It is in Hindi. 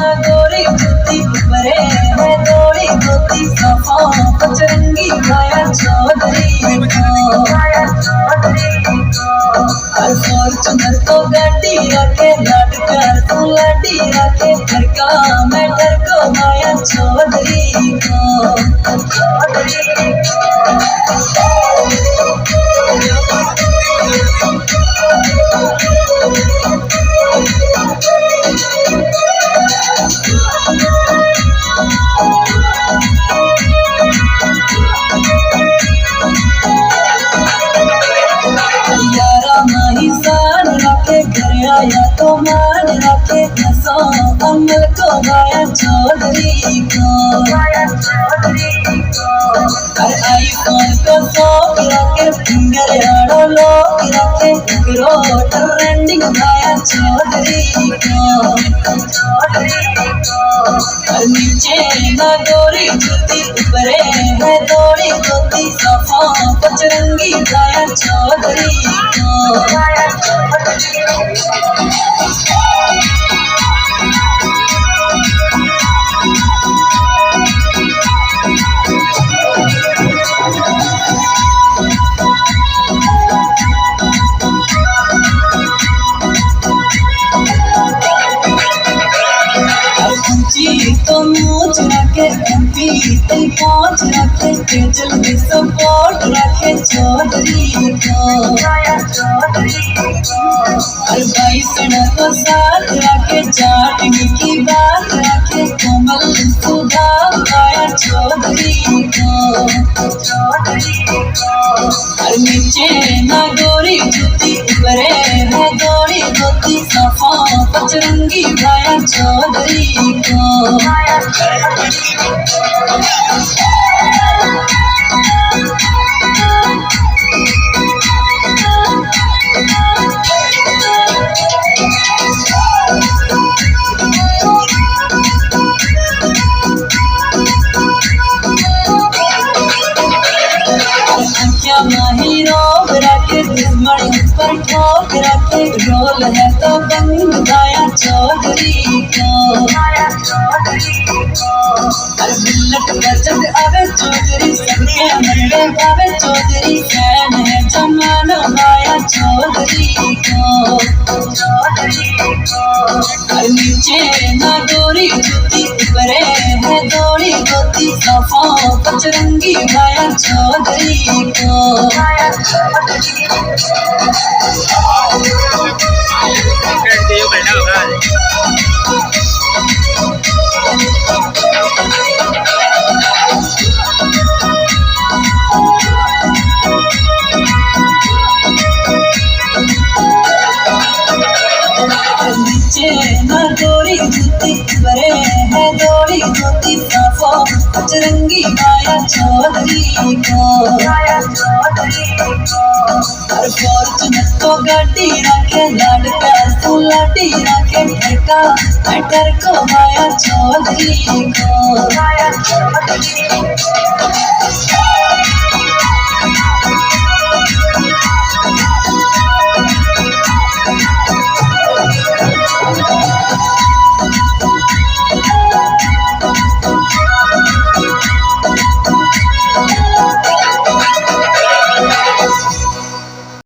ना गोरी जूती परे है दौड़ी धोती सफा पचरंगी माया चौधरी को फॉर्चूनर तो गाड़ी रखे लाड कर तू लाडी रखे घर का मैटर को माया चौधरी को आया तो मान रखे हंसो अमल को माया चौधरी को आईफोन को सौंप रखे फिंगर आड़ो लोग रखे ग्रोट ट्रेंडिंग माया चौधरी को नीचे ना गोरी जूती ऊपरे है दौड़ी धोती सफा पचरंगी माया चौधरी को तो मूछ रखे एमपी तई पहुंच रखे तेजल में सपोर्ट रखे चौधरी को हर भाई सड़क को साथ रखे चाटनी की बात रखे कोमल सुधा माया चौधरी को हर नीचे ना गोरी जूती ऊपरे है दौड़ी धोती सफा पचरंगी माया चौधरी को पर ठोक रखे रोल है तो बंद माया चौधरी को हर मिलट बचत आवे चौधरी सबके मरड़े भावे चौधरी फैन है जमाना माया चौधरी को हर नीचे ना गोरी जूती ऊपरे है दौड़ी धोती सफा पचरंगी माया चौधरी को ना गोरी जूती बरे है दौड़ी धोती सफा पचरंगी माया चौधरी को हर फॉर्चूनर को गाड़ी रखे लाड कर तू लाडी रखे घर का मैटर को माया चौधरी को